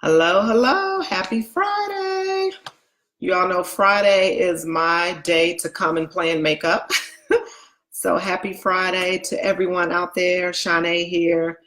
Hello, hello. Happy Friday. You all know Friday is my day to come and play and makeup. So happy Friday to everyone out there. Shanae here.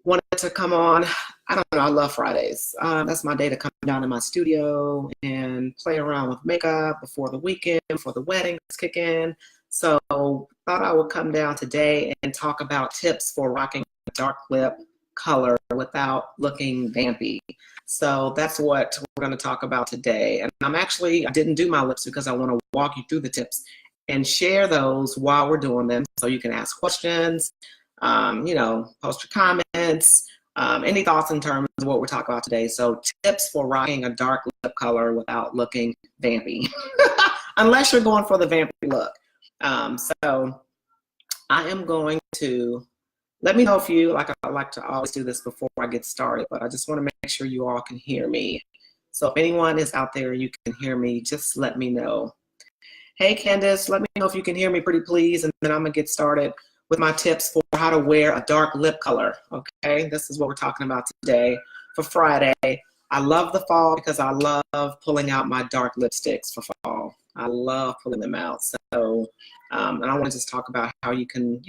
Wanted to come on. I don't know. I love Fridays. That's my day to come down in my studio and play around with makeup before the weekend, before the weddings kick in. So thought I would come down today and talk about tips for rocking a dark lip color without looking vampy. So that's what we're going to talk about today. And I didn't do my lips because I want to walk you through the tips and share those while we're doing them so you can ask questions, post your comments, any thoughts in terms of what we're talking about today. So tips for rocking a dark lip color without looking vampy, unless you're going for the vampy look. So I am going to let me know if you, I like to always do this before I get started, but I just want to make sure you all can hear me. So if anyone is out there, you can hear me, just let me know. Hey, Candace, let me know if you can hear me pretty please, and then I'm going to get started with my tips for how to wear a dark lip color, okay? This is what we're talking about today for Friday. I love the fall because I love pulling out my dark lipsticks for fall. I love pulling them out. So, and I want to just talk about how you can,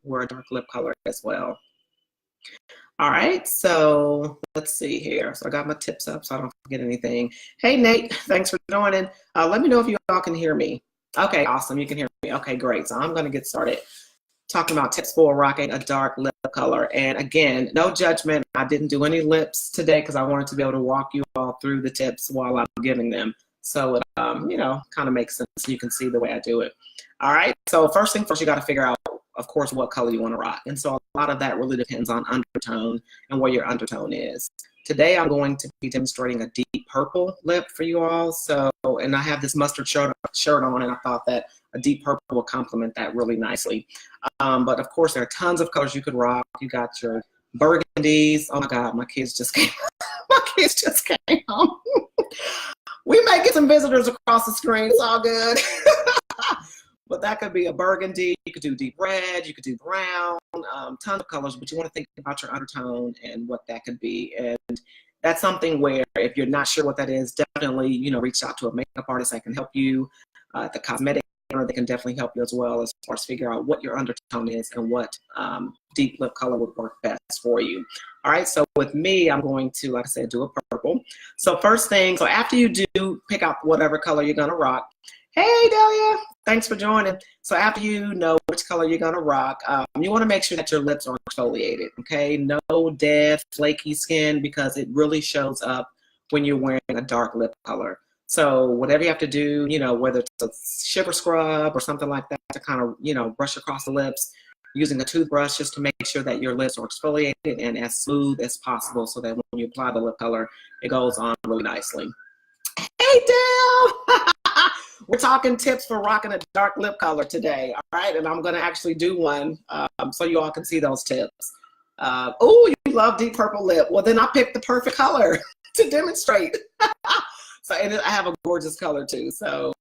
wear a dark lip color as well. All right, so let's see here. So I got my tips up so I don't forget anything. Hey, Nate, thanks for joining. Let me know if you all can hear me. Okay, awesome, you can hear me. Okay, great. So I'm going to get started talking about tips for rocking a dark lip color. And again, no judgment. I didn't do any lips today because I wanted to be able to walk you all through the tips while I'm giving them. So it, kind of makes sense. You can see the way I do it. All right. So first thing first, you got to figure out, of course, what color you want to rock. And so a lot of that really depends on undertone and what your undertone is. Today, I'm going to be demonstrating a deep purple lip for you all. So, and I have this mustard shirt on, and I thought that a deep purple will complement that really nicely. But of course, there are tons of colors you could rock. You got your burgundies. Oh my God, my kids just came. My kids just came home. We may get some visitors across the screen. It's all good. But that could be a burgundy. You could do deep red. You could do brown. Tons of colors. But you want to think about your undertone and what that could be. And that's something where if you're not sure what that is, definitely reach out to a makeup artist that can help you. The cosmetic they can definitely help you as well as far as figure out what your undertone is and what deep lip color would work best for you. All right, so with me, I'm going to, like I said, do a purple. So first thing, so after you do pick out whatever color you're gonna rock, hey Delia, thanks for joining. So after you know which color you're gonna rock, you wanna make sure that your lips are exfoliated, okay? No dead, flaky skin because it really shows up when you're wearing a dark lip color. So whatever you have to do, whether it's a sugar scrub or something like that to kind of, brush across the lips, using a toothbrush just to make sure that your lips are exfoliated and as smooth as possible so that when you apply the lip color, it goes on really nicely. Hey, Dale! We're talking tips for rocking a dark lip color today, all right? And I'm going to actually do one so you all can see those tips. Oh, you love deep purple lip. Well, then I picked the perfect color to demonstrate. So, and I have a gorgeous color too. So,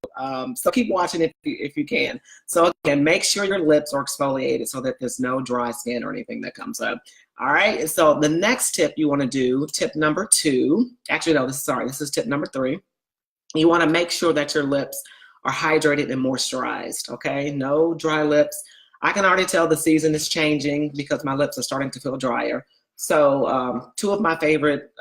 so keep watching if you can. So again, make sure your lips are exfoliated so that there's no dry skin or anything that comes up. All right. And so the next tip you want to do, tip number 2. Actually, no, this is tip number 3. You want to make sure that your lips are hydrated and moisturized. Okay. No dry lips. I can already tell the season is changing because my lips are starting to feel drier. So 2 of my favorite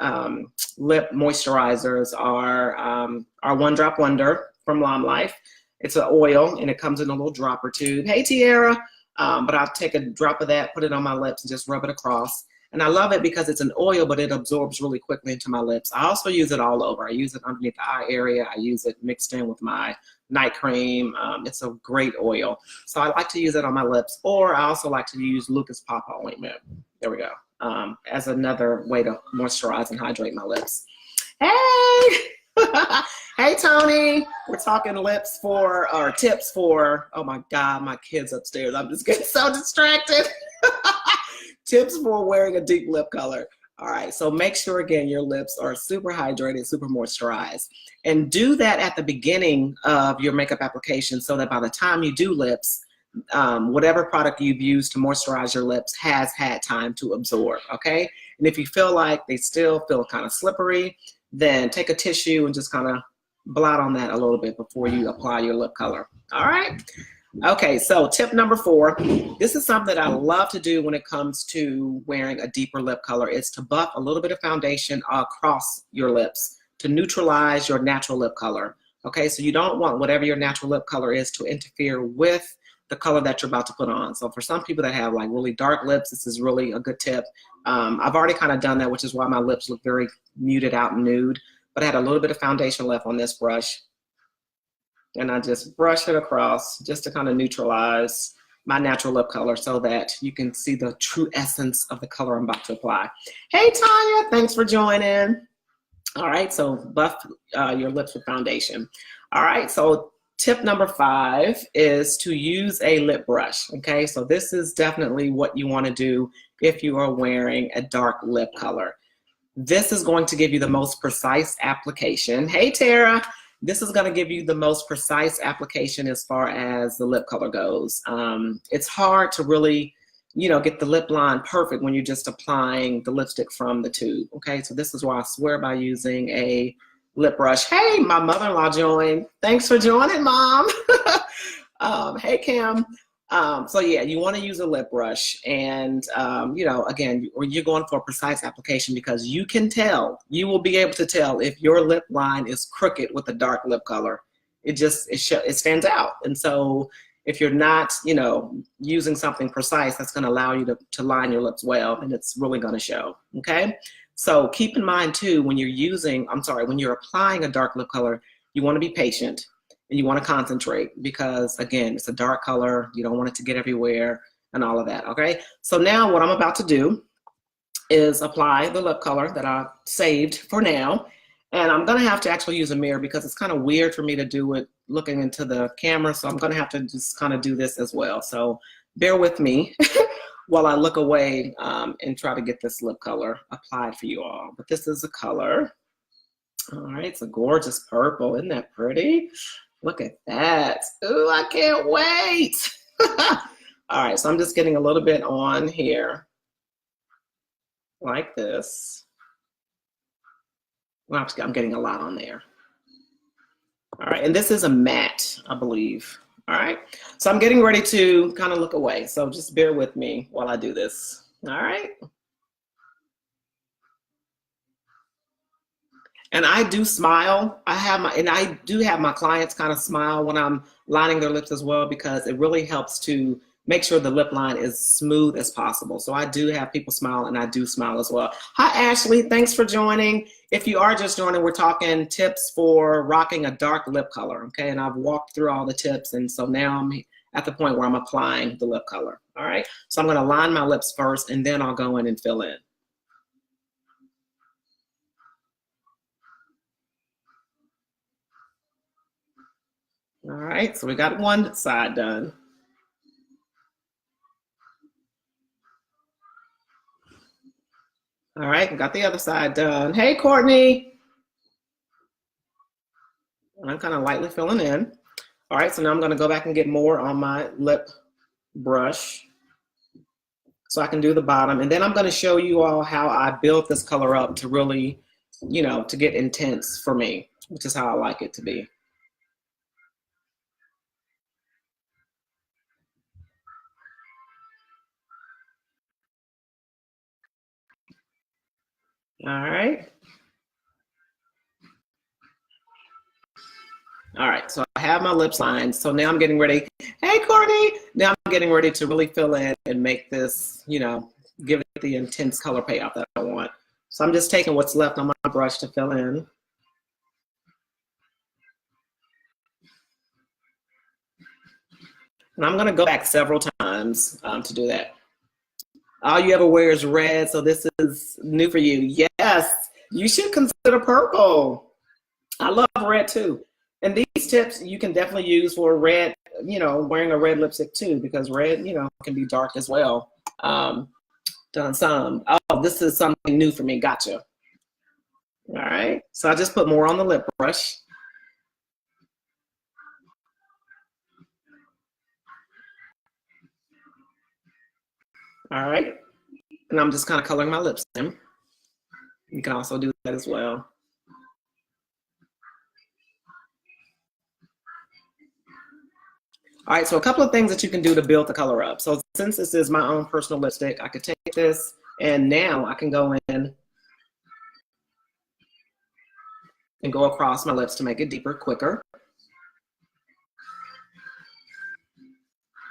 lip moisturizers are One Drop Wonder from Lime Life. It's an oil and it comes in a little dropper tube. Hey Tiara, but I'll take a drop of that, put it on my lips and just rub it across. And I love it because it's an oil, but it absorbs really quickly into my lips. I also use it all over. I use it underneath the eye area. I use it mixed in with my night cream. It's a great oil. So I like to use it on my lips, or I also like to use Lucas Papa ointment. There we go. As another way to moisturize and hydrate my lips. Hey! Hey, Tony. We're talking tips for, oh my God, my kid's upstairs. I'm just getting so distracted. Tips for wearing a deep lip color. All right, so make sure, again, your lips are super hydrated, super moisturized. And do that at the beginning of your makeup application so that by the time you do lips, whatever product you've used to moisturize your lips has had time to absorb, okay? And if you feel like they still feel kind of slippery, then take a tissue and just kind of blot on that a little bit before you apply your lip color. All right. Okay, so tip number 4, this is something that I love to do when it comes to wearing a deeper lip color, is to buff a little bit of foundation across your lips to neutralize your natural lip color. Okay, so you don't want whatever your natural lip color is to interfere with the color that you're about to put on. So for some people that have like really dark lips, this is really a good tip. I've already kind of done that, which is why my lips look very muted out and nude, but I had a little bit of foundation left on this brush. And I just brush it across just to kind of neutralize my natural lip color so that you can see the true essence of the color I'm about to apply. Hey, Tanya, thanks for joining. All right, so buff your lips with foundation. All right, so tip number 5 is to use a lip brush, okay? So this is definitely what you want to do if you are wearing a dark lip color. This is going to give you the most precise application. Hey, Tara. This is going to give you the most precise application as far as the lip color goes. It's hard to really, get the lip line perfect when you're just applying the lipstick from the tube. Okay, so this is why I swear by using a lip brush. Hey, my mother-in-law joined. Thanks for joining, Mom. Hey, Kim. So yeah, you want to use a lip brush, and again, you're going for a precise application because you will be able to tell if your lip line is crooked with a dark lip color. It stands out. And so if you're not, using something precise, that's going to allow you to line your lips well, and it's really going to show. Okay. So keep in mind too, when you're applying a dark lip color, you want to be patient. And you want to concentrate because, again, it's a dark color. You don't want it to get everywhere and all of that, okay? So now what I'm about to do is apply the lip color that I saved for now. And I'm going to have to actually use a mirror because it's kind of weird for me to do it looking into the camera. So I'm going to have to just kind of do this as well. So bear with me while I look away and try to get this lip color applied for you all. But this is the color. All right, it's a gorgeous purple. Isn't that pretty? Look at that. Ooh, I can't wait. All right, so I'm just getting a little bit on here like this. Well, I'm getting a lot on there. All right, and this is a matte, I believe. All right, so I'm getting ready to kind of look away. So just bear with me while I do this. All right. And I do smile. I do have my clients kind of smile when I'm lining their lips as well, because it really helps to make sure the lip line is smooth as possible. So I do have people smile, and I do smile as well. Hi, Ashley. Thanks for joining. If you are just joining, we're talking tips for rocking a dark lip color, okay? And I've walked through all the tips, and so now I'm at the point where I'm applying the lip color, all right? So I'm gonna line my lips first, and then I'll go in and fill in. All right, so we got one side done. All right, we got the other side done. Hey, Courtney. I'm kind of lightly filling in. All right, so now I'm gonna go back and get more on my lip brush so I can do the bottom. And then I'm gonna show you all how I built this color up to really, to get intense for me, which is how I like it to be. All right. All right, so I have my lips lined. So now I'm getting ready. Hey, Courtney. Now I'm getting ready to really fill in and make this, give it the intense color payoff that I want. So I'm just taking what's left on my brush to fill in. And I'm gonna go back several times to do that. All you ever wear is red, so this is new for you. Yes, you should consider purple. I love red too. And these tips you can definitely use for red, wearing a red lipstick too, because red, can be dark as well. Done some. Oh, this is something new for me. Gotcha. All right. So I just put more on the lip brush. All right. And I'm just kind of coloring my lips in. You can also do that as well. All right, so a couple of things that you can do to build the color up. So since this is my own personal lipstick, I could take this and now I can go in and go across my lips to make it deeper, quicker.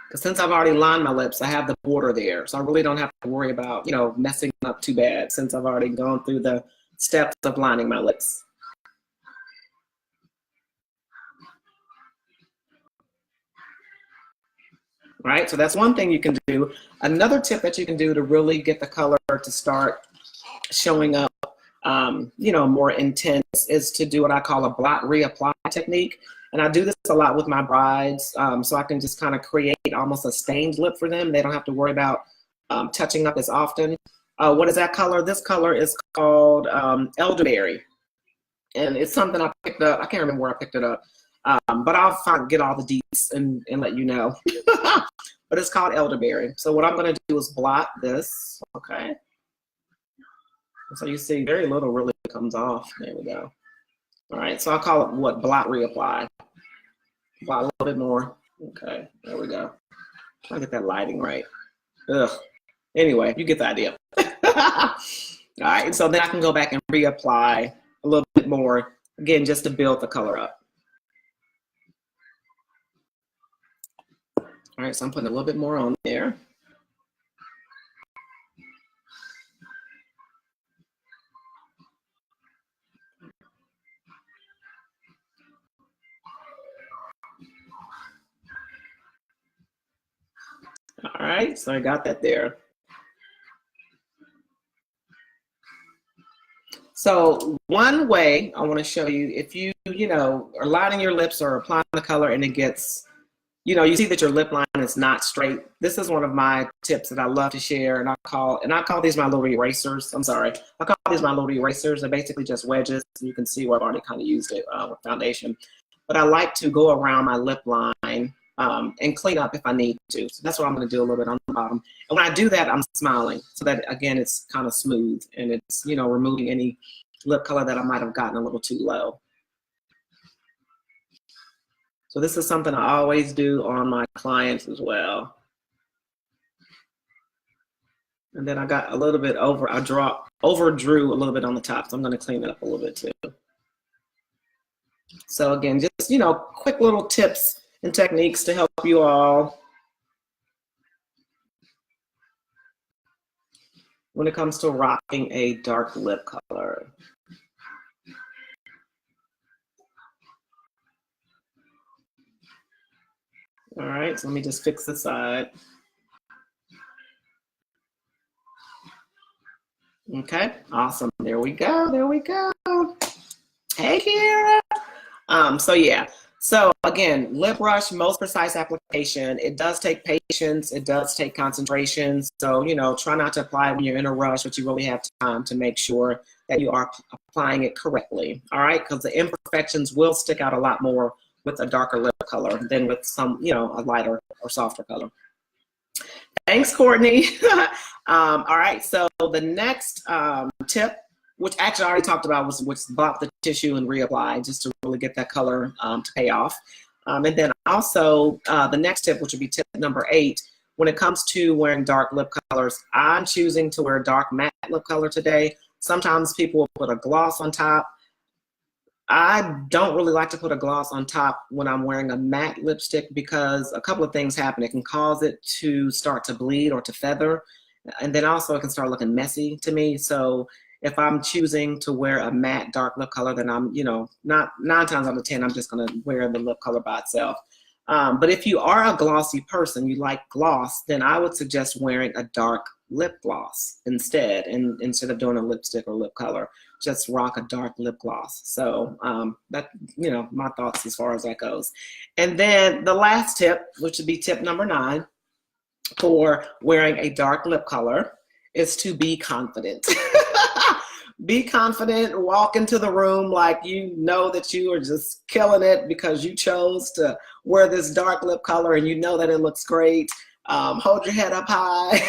Because since I've already lined my lips, I have the border there. So I really don't have to worry about, you know, messing up too bad since I've already gone through the steps of lining my lips. Right, so that's one thing you can do. Another tip that you can do to really get the color to start showing up, you know, more intense is to do what I call a blot reapply technique. And I do this a lot with my brides, so I can just kind of create almost a stained lip for them. They don't have to worry about touching up as often. What is that color? This color is called elderberry. And it's something I picked up. I can't remember where I picked it up. But I'll get all the deets and let you know. But it's called elderberry. So what I'm going to do is blot this. Okay. So you see very little really comes off. There we go. All right. So I'll call it what? Blot reapply. Blot a little bit more. Okay. There we go. Trying to get that lighting right. Ugh. Anyway, you get the idea. All right. So then I can go back and reapply a little bit more. Again, just to build the color up. All right, so I'm putting a little bit more on there. All right, so I got that there. So one way I want to show you, if you know, are lining your lips or applying the color and it gets, you know, you see that your lip line is not straight. This is one of my tips that I love to share, and I call these my little erasers. I'm sorry, I call these my little erasers. They're basically just wedges. You can see where I've already kind of used it with foundation. But I like to go around my lip line and clean up if I need to. So that's what I'm going to do a little bit on the bottom. And when I do that, I'm smiling so that again it's kind of smooth and it's, you know, removing any lip color that I might have gotten a little too low. So this is something I always do on my clients as well. And then I got a little bit overdrew a little bit on the top. So I'm going to clean it up a little bit too. So again, just, you know, quick little tips and techniques to help you all when it comes to rocking a dark lip color. All right, so let me just fix the side. Okay, awesome. There we go. There we go. Hey, Kira. So yeah. So again, lip brush, most precise application. It does take patience. It does take concentration. So, you know, try not to apply when you're in a rush, but you really have time to make sure that you are applying it correctly. All right, because the imperfections will stick out a lot more with a darker lip color than with some, you know, a lighter or softer color. Thanks, Courtney. All right, so the next tip, which actually I already talked about, was blot the tissue and reapply just to really get that color to pay off. And then also the next tip, which would be tip number 8, when it comes to wearing dark lip colors, I'm choosing to wear a dark matte lip color today. Sometimes people will put a gloss on top. I don't really like to put a gloss on top when I'm wearing a matte lipstick because a couple of things happen. It can cause it to start to bleed or to feather. And then also it can start looking messy to me. So if I'm choosing to wear a matte dark lip color, then I'm, you know, not 9 times out of 10, I'm just going to wear the lip color by itself. But if you are a glossy person, you like gloss, then I would suggest wearing a dark lip gloss instead. And instead of doing a lipstick or lip color, just rock a dark lip gloss. So that, you know, my thoughts as far as that goes. And then the last tip, which would be tip number 9 for wearing a dark lip color, is to be confident. Be confident, walk into the room like you know that you are just killing it because you chose to wear this dark lip color and you know that it looks great. Hold your head up high.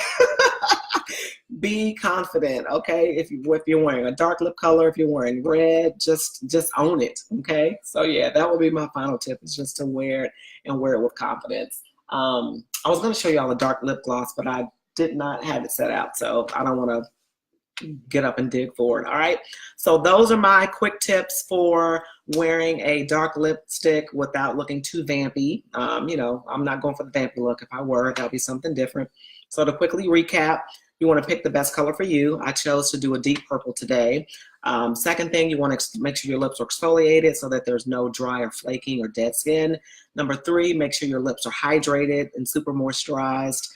Be confident, okay? If you're wearing a dark lip color, if you're wearing red, just own it, okay? So yeah, that would be my final tip, is just to wear it and wear it with confidence. I was going to show y'all a dark lip gloss, but I did not have it set out, so I don't want to get up and dig for it. All right, so those are my quick tips for wearing a dark lipstick without looking too vampy. You know, I'm not going for the vampy look. If I were, that would be something different. So to quickly recap, you want to pick the best color for you. I chose to do a deep purple today. Second thing, you want to make sure your lips are exfoliated so that there's no dry or flaking or dead skin. Number 3, make sure your lips are hydrated and super moisturized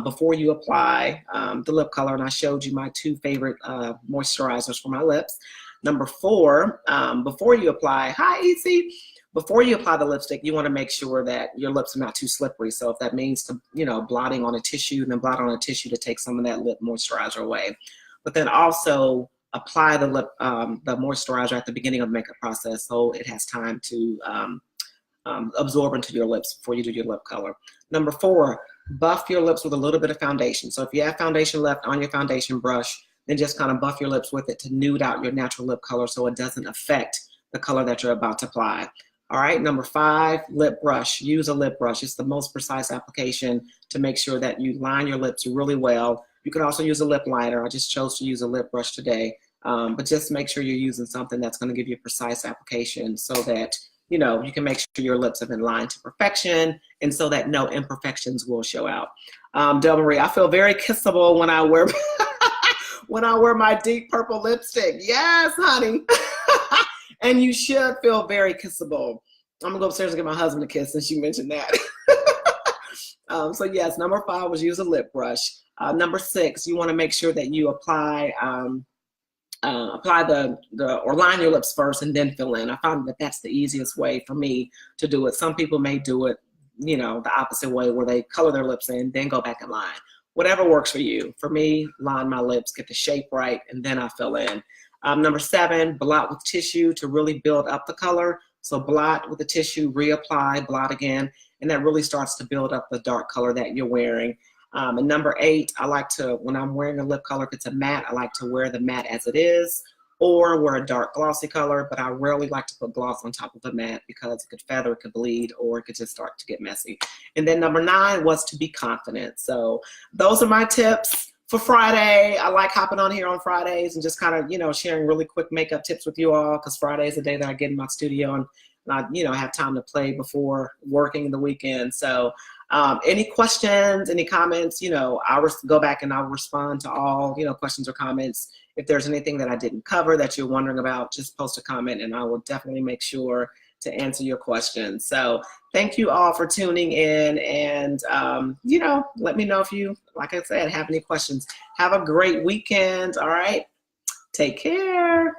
before you apply the lip color. And I showed you my 2 favorite moisturizers for my lips. Number 4, before you apply, hi Easy. Before you apply the lipstick, you want to make sure that your lips are not too slippery. So if that means to, you know, blotting on a tissue, then blot on a tissue to take some of that lip moisturizer away. But then also apply the lip, the moisturizer at the beginning of the makeup process, so it has time to absorb into your lips before you do your lip color. Number 4, buff your lips with a little bit of foundation. So if you have foundation left on your foundation brush, then just kind of buff your lips with it to nude out your natural lip color so it doesn't affect the color that you're about to apply. All right, number 5, lip brush. Use a lip brush. It's the most precise application to make sure that you line your lips really well. You can also use a lip liner. I just chose to use a lip brush today. But just make sure you're using something that's going to give you a precise application so that, you know, you can make sure your lips have been lined to perfection and so that no imperfections will show out. Del Marie, I feel very kissable when I wear when I wear my deep purple lipstick. Yes, honey. And you should feel very kissable. I'm gonna go upstairs and get my husband a kiss since you mentioned that. So yes, number 5 was use a lip brush. Number 6, you want to make sure that you apply or line your lips first and then fill in. I found that that's the easiest way for me to do it. Some people may do it, you know, the opposite way, where they color their lips in, then go back and line. Whatever works for you. For me, line my lips, get the shape right, and then I fill in. Number 7, blot with tissue to really build up the color. So blot with the tissue, reapply, blot again, and that really starts to build up the dark color that you're wearing. And number 8, I like to, when I'm wearing a lip color, if it's a matte, I like to wear the matte as it is, or wear a dark glossy color, but I rarely like to put gloss on top of a matte because it could feather, it could bleed, or it could just start to get messy. And then number 9 was to be confident. So those are my tips for Friday. I like hopping on here on Fridays and just kind of, you know, sharing really quick makeup tips with you all, because Friday is the day that I get in my studio and I, you know, have time to play before working the weekend. So any questions, any comments, you know, I'll go back and I'll respond to all, you know, questions or comments. If there's anything that I didn't cover that you're wondering about, just post a comment and I will definitely make sure to answer your questions. So thank you all for tuning in, and you know, let me know if you, like I said, have any questions. Have a great weekend. All right, take care.